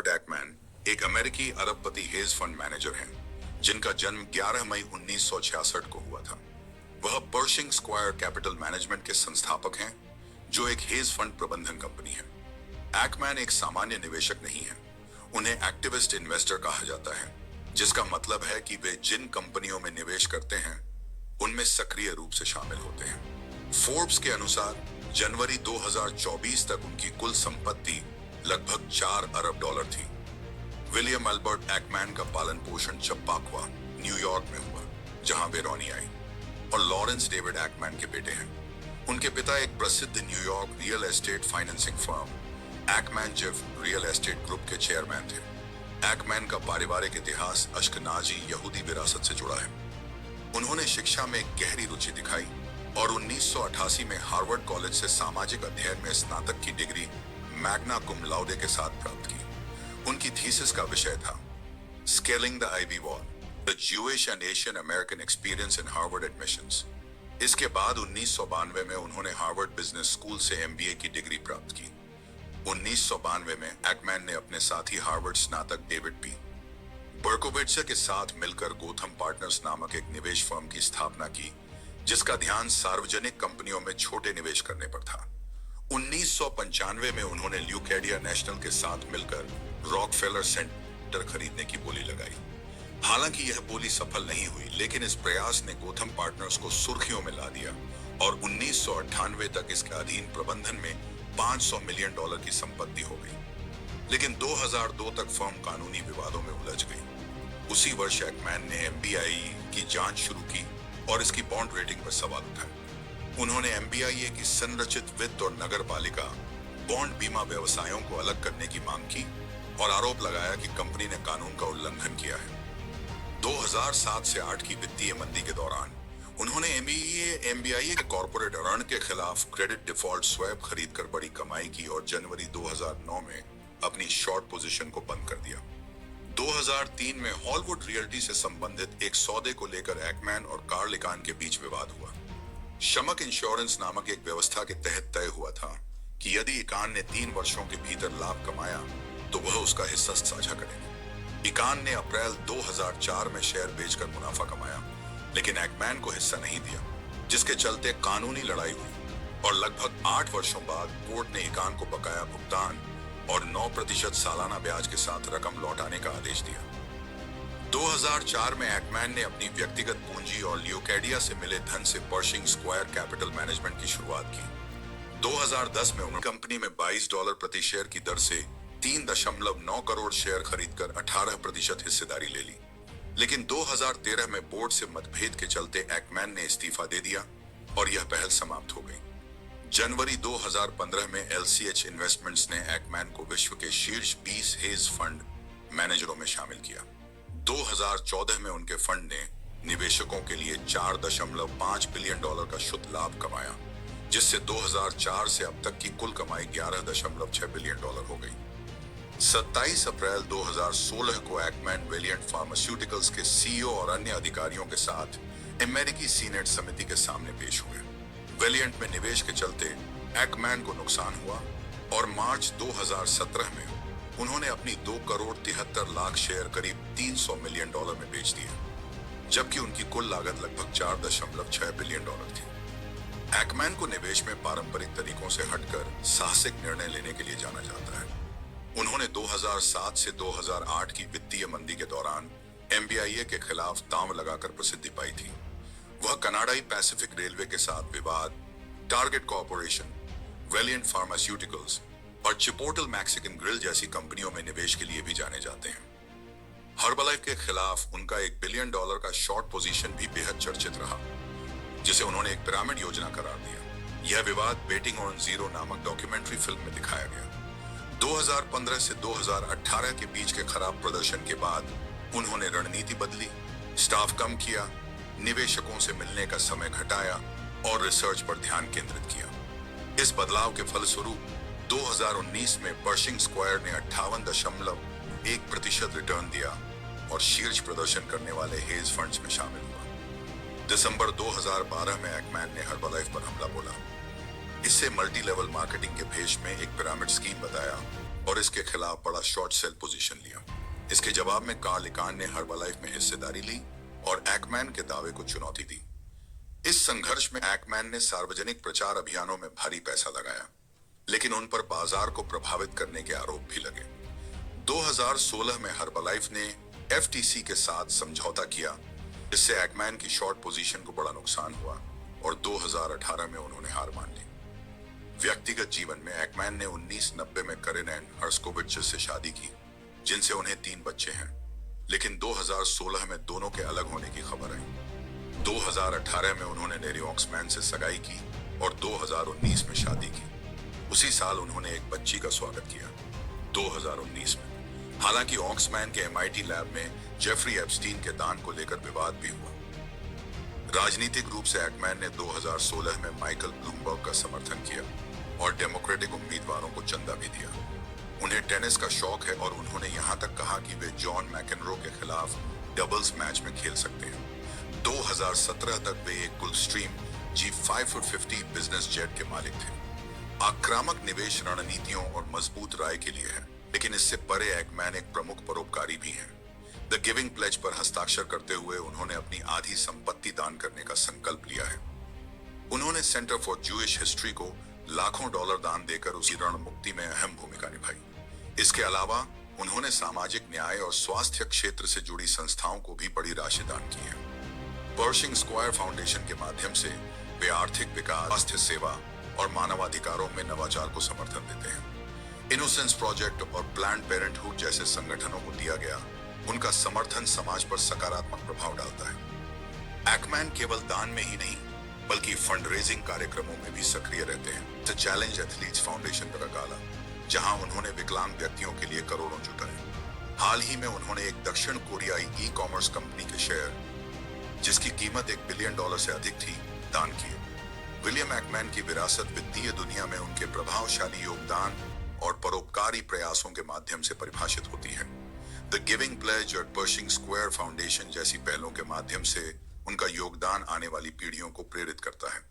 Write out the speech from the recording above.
Robert Ekman एक अमेरिकी अरबपति हेज फंड मैनेजर हैं, जिनका जन्म 11 मई 1966 को हुआ था। वह पर्शिंग स्क्वायर कैपिटल मैनेजमेंट के संस्थापक हैं, जो एक हेज फंड प्रबंधन कंपनी है। एकमैन एक सामान्य निवेशक नहीं है, उन्हें एक्टिविस्ट इन्वेस्टर कहा जाता है, जिसका मतलब है कि वे जिन कंपनियों में निवेश करते हैं उनमें सक्रिय रूप से शामिल होते हैं। फोर्ब्स के अनुसार जनवरी 2024 तक उनकी कुल संपत्ति लगभग 4 अरब डॉलर थी। विलियम अल्बर्ट एकमैन का पालन पोषण चप्पाक्वा, न्यूयॉर्क में हुआ, जहां वे रोनी आई, और लॉरेंस डेविड एकमैन के बेटे हैं। उनके पिता एक प्रसिद्ध New York real estate financing firm Ekman GIF real estate group के चेयरमैन थे। एकमैन का पारिवारिक इतिहास अश्कनाजी यहूदी विरासत से जुड़ा है। उन्होंने शिक्षा में गहरी रुचि दिखाई और 1988 में हार्वर्ड कॉलेज से सामाजिक अध्ययन में स्नातक की डिग्री मैग्ना कुम लाउडे के साथ प्राप्त की। उनकी थीसिस का विषय था scaling the ivy wall, the Jewish and Asian American experience in Harvard admissions. इसके बाद 1992 में उन्होंने हार्वर्ड बिजनेस स्कूल से एमबीए की डिग्री प्राप्त की। 1992 में एकमैन ने अपने साथी हार्वर्ड स्नातक डेविड पी बर्कोविट्ज के साथ मिलकर गोथम पार्टनर्स नामक एक निवेश फर्म की स्थापना की, जिसका ध्यान सार्वजनिक कंपनियों में छोटे निवेश करने पर था। 1995 में उन्होंने ल्यूकेडिया नेशनल के साथ मिलकर रॉकफेलर सेंटर खरीदने की बोली लगाई। हालांकि यह बोली सफल नहीं हुई, लेकिन इस प्रयास ने गोथम पार्टनर्स को सुर्खियों में ला दिया और 1998 तक इसके अधीन प्रबंधन में $500 मिलियन की संपत्ति हो गई। लेकिन 2002 तक फर्म कानूनी विवादों में उलझ गई। उसी वर्ष एकमैन ने एमबीआई की जांच शुरू की और इसकी बॉन्ड रेटिंग पर सवाल उठाए। उन्होंने एमबीआई की संरचित वित्त और नगर पालिका बॉन्ड बीमा व्यवसायों को अलग करने की मांग की और आरोप लगाया कि कंपनी ने कानून का उल्लंघन किया है। 2007 से 8 की वित्तीय मंदी के दौरान उन्होंने एमबीआई के कॉर्पोरेट ऋण के खिलाफ क्रेडिट डिफॉल्ट स्वैप खरीदकर बड़ी कमाई की और जनवरी 2009 में अपनी शॉर्ट पोजीशन को बंद कर दिया। 2003 में हॉलवुड रियल्टी से संबंधित एक सौदे को लेकर एकमैन और कार्ल इकान के बीच विवाद हुआ। शमक इंश्योरेंस नामक एक व्यवस्था के तहत तय हुआ था कि यदि इकान ने 3 वर्षों के भीतर लाभ कमाया तो वह उसका हिस्सा साझा करेगा। इकान ने अप्रैल 2004 में शेयर बेचकर मुनाफा कमाया, लेकिन एकमैन को हिस्सा नहीं दिया, जिसके चलते कानूनी लड़ाई हुई और लगभग 8 वर्षों बाद कोर्ट ने इकान को बकाया भुगतान और 9% सालाना ब्याज के साथ रकम लौटाने का आदेश दिया। 2004 में एकमैन ने अपनी व्यक्तिगत पूंजी और ल्यूकेडिया से मिले धन से पर्शिंग स्क्वायर कैपिटल मैनेजमेंट की शुरुआत की। 2010 में उन्होंने कंपनी में $22 प्रति शेयर की दर से 3.9 करोड़ शेयर खरीदकर 18% हिस्सेदारी ले ली। लेकिन 2013 में बोर्ड से मतभेद के चलते एकमैन ने इस्तीफा दे दिया और यह पहल समाप्त हो गई। जनवरी 2015 में LCH इन्वेस्टमेंट्स ने एकमैन को विश्व के शीर्ष 20 हेज फंड मैनेजरों में शामिल किया। 2014 में उनके फंड ने निवेशकों के लिए $4.5 बिलियन का शुद्ध लाभ कमाया, जिससे 2004 से अब तक की कुल कमाई $11.6 बिलियन हो गई। 27 अप्रैल 2016 को एकमैन वेलिएंट फार्मास्यूटिकल्स के सीईओ और अन्य अधिकारियों के साथ अमेरिकी सीनेट समिति के सामने पेश हुए। वेलिएंट में निवेश के चलते एकमैन को नुकसान हुआ और मार्च 2017 में उन्होंने अपनी 2 करोड़ 73 लाख शेयर करीब $300 मिलियन में बेच दिए, जबकि उनकी कुल लागत लगभग $4.6 बिलियन थी। एकमैन को निवेश में पारंपरिक तरीकों से हटकर साहसिक निर्णय लेने के लिए जाना जाता है। उन्होंने 2007 से 2008 की वित्तीय मंदी के दौरान एमबीआई के खिलाफ दांव लगाकर प्रसिद्धि पाई थी। वह कनाडाई पैसिफिक रेलवे के साथ विवाद, टारगेट कॉर्पोरेशन, वेलिएंट फार्मास्यूटिकल्स और चिपोटल मैक्सिकन ग्रिल जैसी कंपनियों में निवेश के लिए भी जाने जाते हैं। हर्बलाइफ के खिलाफ उनका $1 बिलियन का शॉर्ट पोजीशन भी बेहद चर्चित रहा, जिसे उन्होंने एक पिरामिड योजना करार दिया। यह विवाद बेटिंग ऑन जीरो नामक डॉक्यूमेंट्री फिल्म में दिखाया गया। 2015 से 2018 के बीच के खराब प्रदर्शन के बाद उन्होंने रणनीति बदली, स्टाफ कम किया, निवेशकों से मिलने का समय घटाया और रिसर्च पर ध्यान केंद्रित किया। इस बदलाव के फलस्वरूप 2019 में पर्शिंग स्क्वायर ने 58.1% रिटर्न दिया और शीर्ष प्रदर्शन करने वाले हेज फंड्स में शामिल हुआ। दिसंबर 2012 में एकमैन ने हर्बलाइफ पर हमला बोला। इससे मल्टी लेवल मार्केटिंग के भेष में एक पिरामिड स्कीम बताया और इसके खिलाफ बड़ा शॉर्ट सेल पोजीशन लिया। इसके जवाब में कार्ल इकान ने हर्बलाइफ में हिस्सेदारी ली और एक्मैन के दावे को चुनौती दी। इस संघर्ष में एक्मैन ने सार्वजनिक प्रचार अभियानों में भारी पैसा लगाया, लेकिन उन पर बाजार को प्रभावित करने के आरोप भी लगे। 2016 में हर्बलाइफ ने एफटीसी के साथ समझौता किया, जिससे एक्मैन की शॉर्ट पोजीशन को बड़ा नुकसान हुआ और 2018 में उन्होंने हार मान ली। व्यक्तिगत जीवन में एक्मैन ने 1990 में करेन एंड हर्स्कोविट्ज से शादी की, जिनसे उन्हें 3 बच्चे हैं, लेकिन 2016 में दोनों के अलग होने की खबर आई। 2018 में उन्होंने नेरी ऑक्समैन से सगाई की और 2019 में शादी की। उसी साल उन्होंने एक बच्ची का स्वागत किया, 2019 में। हालांकि ऑक्समैन के एमआईटी लैब में जेफरी एप्स्टीन के दान को लेकर विवाद भी हुआ। राजनीतिक रूप से एक्मैन ने 2016 में माइकल ब्लूमबर्ग का समर्थन किया और डेमोक्रेटिक उम्मीदवारों को चंदा भी दिया। उन्हें टेनिस का शौक है और उन्होंने यहां तक कहा कि वे जॉन मैकेनरो के खिलाफ डबल्स मैच में खेल सकते हैं। 2017 तक वे एक गुलस्ट्रीम G550 बिजनेस जेट के मालिक थे। आक्रामक निवेश रणनीतियों और मजबूत राय के लिए है, लेकिन इससे परे एक्मैन एक प्रमुख परोपकारी भी हैं। द गिविंग प्लेज पर हस्ताक्षर करते हुए उन्होंने अपनी आधी संपत्ति दान करने का संकल्प लिया है। उन्होंने सेंटर फॉर जूइश हिस्ट्री को लाखों डॉलर दान देकर उसी रण मुक्ति में अहम भूमिका निभाई। इसके अलावा उन्होंने सामाजिक न्याय और स्वास्थ्य क्षेत्र से जुड़ी संस्थाओं को भी बड़ी राशि दान की है। पर्शिंग स्क्वायर फाउंडेशन के माध्यम से वे आर्थिक विकास, स्वास्थ्य सेवा और मानवाधिकारों में नवाचार को समर्थन देते हैं। इनोसेंस प्रोजेक्ट और प्लान्ड पेरेंटहुड जैसे संगठनों को दिया गया उनका समर्थन समाज पर सकारात्मक प्रभाव डालता है। एक्मैन केवल दान में ही नहीं, बल्कि फंड रेजिंग कार्यक्रमों में भी सक्रिय रहते हैं। द चैलेंज एथलीट्स फाउंडेशन का गाला, जहां उन्होंने विकलांग व्यक्तियों के लिए करोड़ों जुटाए। हाल ही में उन्होंने एक दक्षिण कोरियाई ई कॉमर्स कंपनी के शेयर, जिसकी कीमत $1 बिलियन से अधिक थी, दान किए। विलियम एक्मैन की विरासत वित्तीय दुनिया में उनके प्रभावशाली योगदान और परोपकारी प्रयासों के माध्यम से परिभाषित होती है। द गिविंग प्लेज और पर्शिंग स्क्वायर फाउंडेशन जैसी पहलों के माध्यम से उनका योगदान आने वाली पीढ़ियों को प्रेरित करता है।